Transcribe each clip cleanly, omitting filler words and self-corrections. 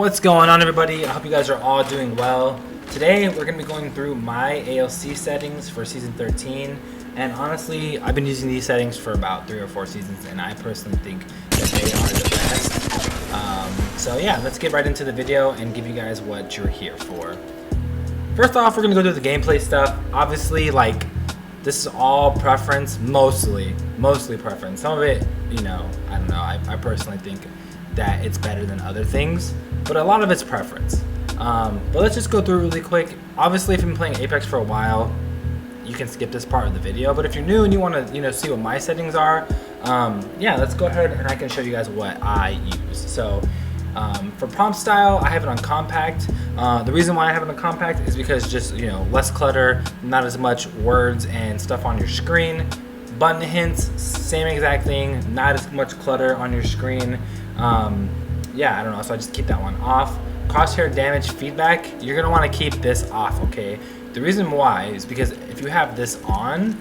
What's going on, everybody? I hope you guys are all doing well. Today we're going to be going through my ALC settings for season 13, and honestly I've been using these settings for about 3 or 4 seasons and I personally think that they are the best. So yeah, let's get right into the video and give you guys what you're here for. First off, we're going to go through the gameplay stuff. Obviously, like, this is all preference, mostly preference. Some of it, you know, I don't know, I personally think that it's better than other things, but a lot of it's preference. But let's just go through really quick. Obviously, if you've been playing Apex for a while, you can skip this part of the video, but if you're new and you want to, you know, see what my settings are, yeah, let's go ahead and I can show you guys what I use. So for prompt style, I have it on compact. The reason why I have it on compact is because just, you know, less clutter, not as much words and stuff on your screen. Button hints, same exact thing, not as much clutter on your screen. Yeah, I don't know, so I just keep that one off. Crosshair damage feedback, you're gonna want to keep this off, okay? The reason why is because if you have this on,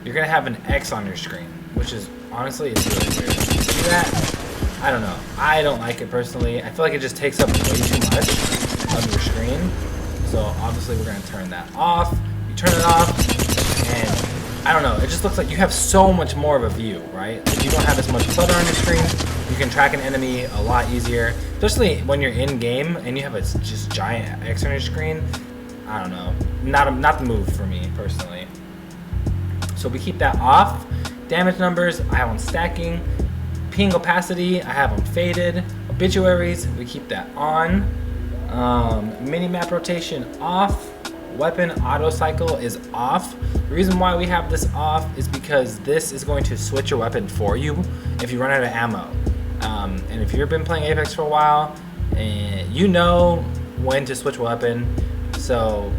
you're gonna have an X on your screen, which is honestly, it's really weird. See that? I don't know. I don't like it personally. I feel like it just takes up way too much of your screen. So obviously we're gonna turn that off. You turn it off, and I don't know. It just looks like you have so much more of a view, right? Like you don't have as much clutter on your screen. You can track an enemy a lot easier, especially when you're in game and you have a just giant X on your screen. I don't know. Not the move for me personally. So we keep that off. Damage numbers I have on stacking. Ping opacity I have on faded. Obituaries we keep that on. Mini map rotation off. Weapon auto cycle is off. The reason why we have this off is because this is going to switch your weapon for you if you run out of ammo. And if you've been playing Apex for a while, you know when to switch weapon. So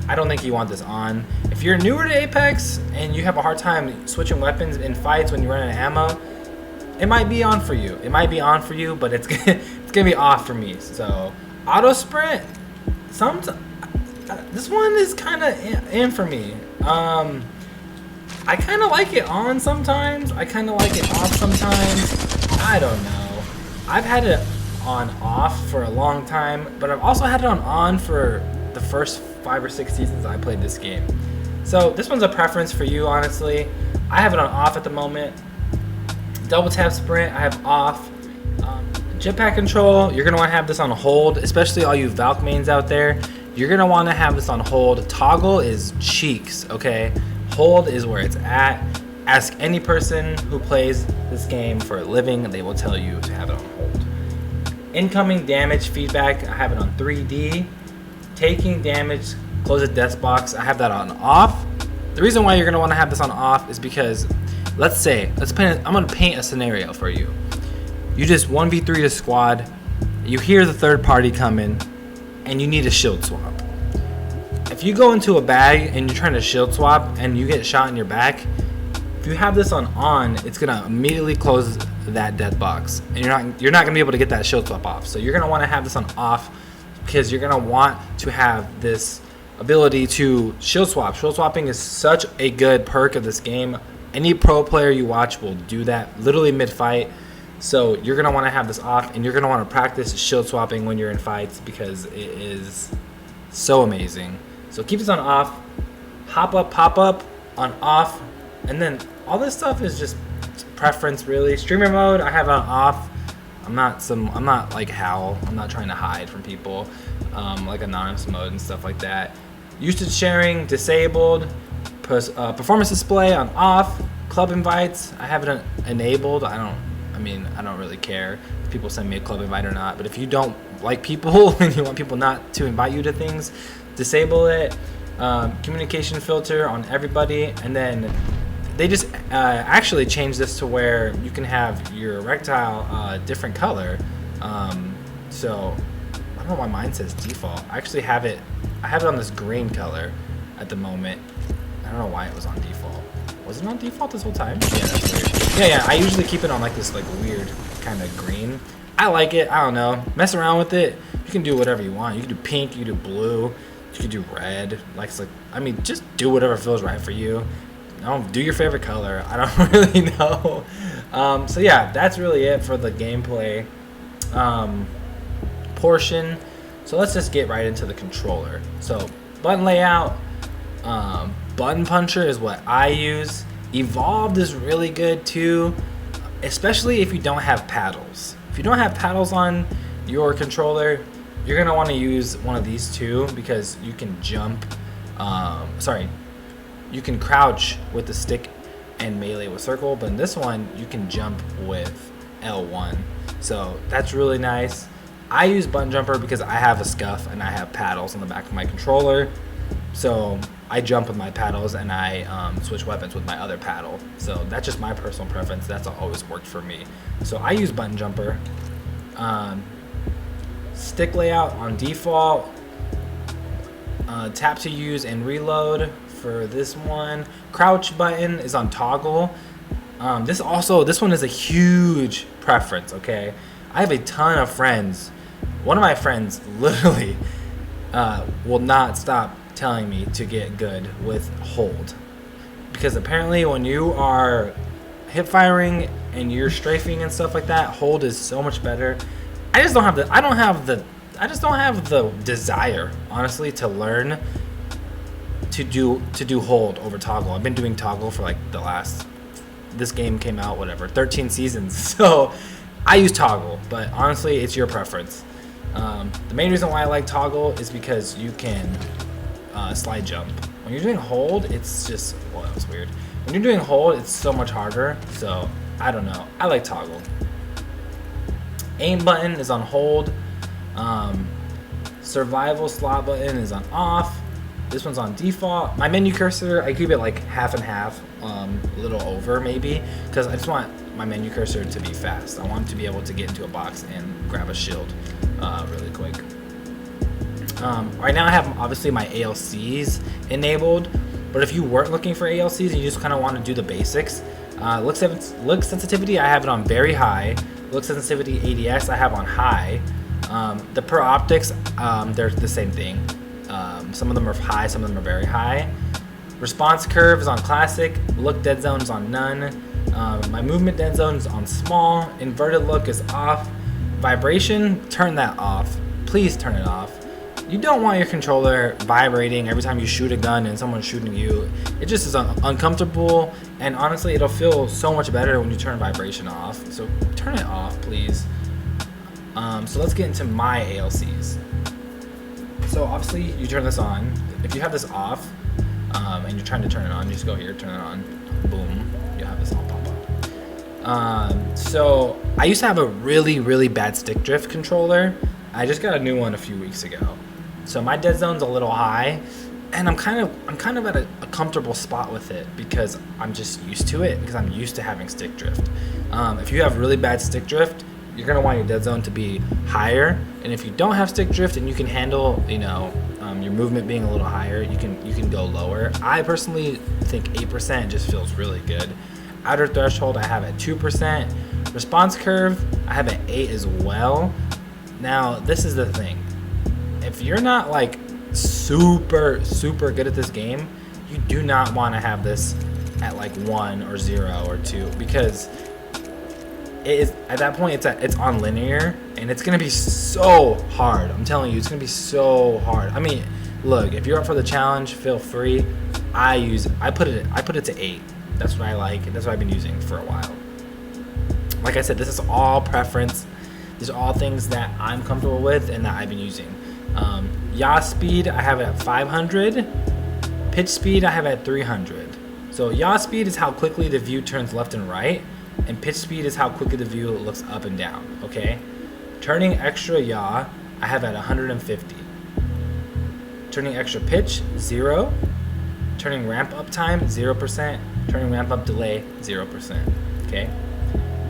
I don't think you want this on. If you're newer to Apex and you have a hard time switching weapons in fights when you run out of ammo, it might be on for you. It might be on for you, but it's gonna be off for me. So auto sprint, this one is kind of in for me. I kind of like it on sometimes. I kind of like it off sometimes. I don't know. I've had it on off for a long time, but I've also had it on for the first 5 or 6 seasons I played this game. So this one's a preference for you, honestly. I have it on off at the moment. Double tap sprint I have off. Jetpack control, you're gonna want to have this on hold, especially all you Valk mains out there. You're gonna want to have this on hold. Toggle is cheeks, okay? Hold is where it's at. Ask any person who plays this game for a living, they will tell you to have it on hold. Incoming damage feedback, I have it on 3D. Taking damage, close the death box, I have that on off. The reason why you're gonna want to have this on off is because, I'm gonna paint a scenario for you. You just 1v3 the squad, you hear the third party coming, and you need a shield swap. If you go into a bag and you're trying to shield swap and you get shot in your back, if you have this on, it's gonna immediately close that death box, and you're not gonna be able to get that shield swap off. So you're gonna want to have this on off because you're gonna want to have this ability to shield swap. Shield swapping is such a good perk of this game. Any pro player you watch will do that literally mid-fight. So you're gonna want to have this off, and you're gonna want to practice shield swapping when you're in fights because it is so amazing. So keep this on off. Hop up, pop up on off, and then all this stuff is just preference, really. Streamer mode I have on off. I'm not like Howl. I'm not trying to hide from people, like anonymous mode and stuff like that. Usage sharing disabled. Performance display on off. Club invites I have it enabled. I don't really care if people send me a club invite or not, but if you don't like people and you want people not to invite you to things, disable it. Communication filter on everybody, and then they just actually changed this to where you can have your erectile different color. So I don't know why mine says default. I actually have it on this green color at the moment. I don't know why it was on default. Was it on default this whole time? Yeah, that's weird. Yeah, I usually keep it on like this like weird kind of green. I like it. I don't know. Mess around with it. You can do whatever you want. You can do pink, you can do blue, you can do red. Just do whatever feels right for you. Do your favorite color. I don't really know. So yeah, that's really it for the gameplay. portion. So let's just get right into the controller. So button layout, button puncher is what I use. Evolved is really good too, especially if you don't have paddles. If you don't have paddles on your controller, you're gonna want to use one of these two, because you can jump, you can crouch with the stick and melee with circle, but in this one you can jump with L1. So that's really nice. I use button jumper because I have a scuff and I have paddles on the back of my controller. So I jump with my paddles and I switch weapons with my other paddle. So that's just my personal preference. That's always worked for me. So I use button jumper. Stick layout on default. Tap to use and reload for this one. Crouch button is on toggle. This one is a huge preference, okay? I have a ton of friends. One of my friends literally will not stop telling me to get good with hold, because apparently when you are hip firing and you're strafing and stuff like that, hold is so much better. I just don't have the desire, honestly, to learn to do hold over toggle. I've been doing toggle for like this game came out 13 seasons. So I use toggle, but honestly, it's your preference. The main reason why I like toggle is because you can slide jump. When you're doing hold, it's just, well, that was weird. When you're doing hold, it's so much harder. So I don't know. I like toggle. Aim button is on hold. Survival slot button is on off. This one's on default. My menu cursor, I keep it like half and half, a little over maybe, because I just want my menu cursor to be fast. I want to be able to get into a box and grab a shield really quick. Right now I have obviously my ALCs enabled, but if you weren't looking for ALCs and you just kind of want to do the basics, look sensitivity, I have it on very high. Look sensitivity ADS, I have on high. The per optics, they're the same thing. Some of them are high, some of them are very high. Response curve is on classic. Look dead zone is on none. My movement dead zone is on small. Inverted look is off. Vibration, turn that off. Please turn it off. You don't want your controller vibrating every time you shoot a gun and someone's shooting you. It just is uncomfortable, and honestly, it'll feel so much better when you turn vibration off. So turn it off, please. So let's get into my ALCs. So obviously, you turn this on. If you have this off, and you're trying to turn it on, you just go here, turn it on, boom, you have this all pop up. So I used to have a really, really bad stick drift controller. I just got a new one a few weeks ago. So my dead zone's a little high, and I'm kind of at a comfortable spot with it because I'm just used to it, because I'm used to having stick drift. If you have really bad stick drift, you're gonna want your dead zone to be higher, and if you don't have stick drift and you can handle, your movement being a little higher, you can go lower. I personally think 8% just feels really good. Outer threshold I have at 2%. Response curve I have at 8 as well. Now this is the thing. If you're not like super good at this game, you do not want to have this at like 1 or 0 or 2, because it is, at that point it's on linear, and it's gonna be so hard. I'm telling you, it's gonna be so hard. I mean, look, if you're up for the challenge, feel free. I put it to 8. That's what I like, and that's what I've been using for a while. Like I said, this is all preference. These are all things that I'm comfortable with and that I've been using. Yaw speed I have it at 500. Pitch speed I have it at 300. So yaw speed is how quickly the view turns left and right, and pitch speed is how quickly the view looks up and down, okay? Turning extra yaw, I have at 150. Turning extra pitch, 0. Turning ramp up time, 0%. Turning ramp up delay, 0%, okay?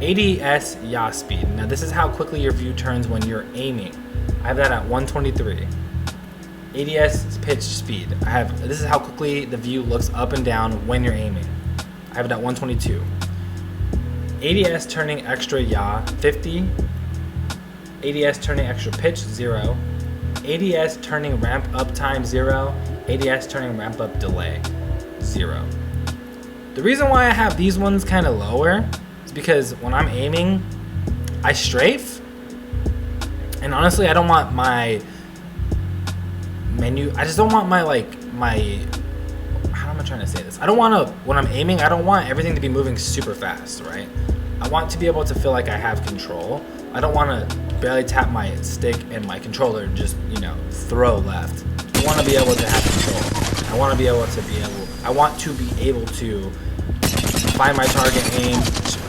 ADS yaw speed. Now this is how quickly your view turns when you're aiming. I have that at 123. ADS pitch speed. This is how quickly the view looks up and down when you're aiming. I have it at 122. ADS turning extra yaw, 50. ADS turning extra pitch, 0. ADS turning ramp up time, 0. ADS turning ramp up delay, 0. The reason why I have these ones kind of lower is because when I'm aiming, I strafe, And honestly, I don't want my menu, I just don't want my how am I trying to say this? I don't want to, when I'm aiming, I don't want everything to be moving super fast, right? I want to be able to feel like I have control. I don't want to barely tap my stick and my controller just, you know, throw left. I want to be able to have control. I want to be able to find my target, aim,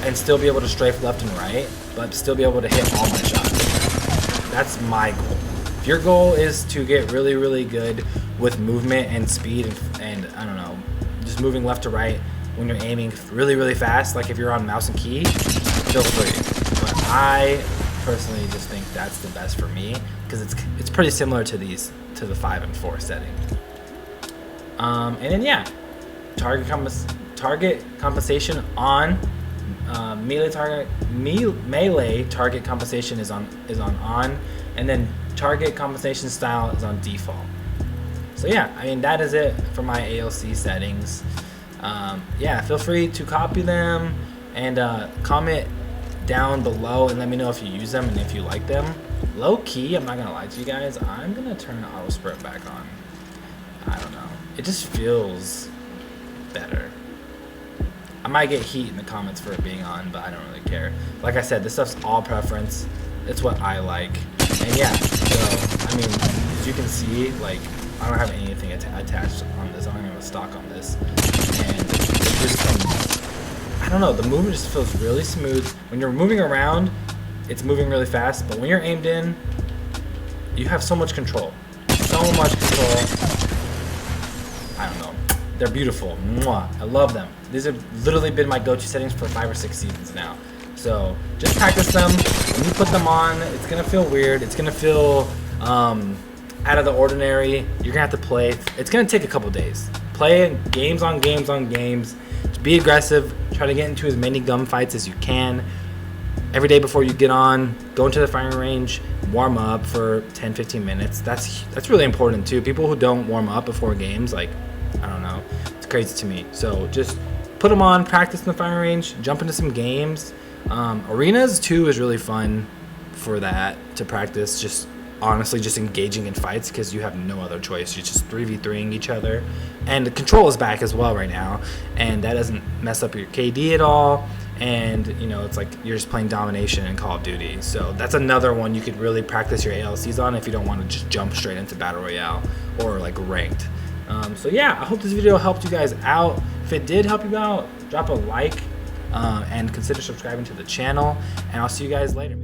and still be able to strafe left and right, but still be able to hit all my shots. That's my goal. If your goal is to get really, really good with movement and speed and I don't know, just moving left to right when you're aiming really, really fast, like if you're on mouse and key, feel free. But I personally just think that's the best for me because it's pretty similar to the 5 and 4 setting. And then yeah, target compensation on melee target compensation is on, and then target compensation style is on default. So yeah, I mean that is it for my ALC settings. Yeah, feel free to copy them and comment down below and let me know if you use them and if you like them. Low key, I'm not gonna lie to you guys, I'm gonna turn the auto sprint back on. I don't know, it just feels better. I might get heat in the comments for it being on, but I don't really care. Like I said, this stuff's all preference. It's what I like. And yeah, so I mean, as you can see, like I don't have anything attached on this. I don't have a stock on this, and it just I don't know. The movement just feels really smooth. When you're moving around, it's moving really fast, but when you're aimed in, you have so much control. So much control. I don't know. They're beautiful. Mwah. I love them. These have literally been my go-to settings for 5 or 6 seasons now. So just practice them. When you put them on, it's gonna feel weird. It's gonna feel out of the ordinary. You're gonna have to play. It's gonna take a couple days. Play games on games on games. Just be aggressive. Try to get into as many gunfights as you can. Every day before you get on, go into the firing range, warm up for 10-15 minutes. That's really important too. People who don't warm up before games, like, I don't know, it's crazy to me. So just put them on, practice in the firing range, jump into some games. Arenas too is really fun for that, to practice just honestly just engaging in fights because you have no other choice. You're just 3v3ing each other, and the control is back as well right now, and that doesn't mess up your KD at all. And you know, it's like you're just playing domination in Call of Duty. So that's another one you could really practice your ALCs on if you don't want to just jump straight into Battle Royale or like ranked. So yeah, I hope this video helped you guys out. If it did help you out, drop a like and consider subscribing to the channel, and I'll see you guys later.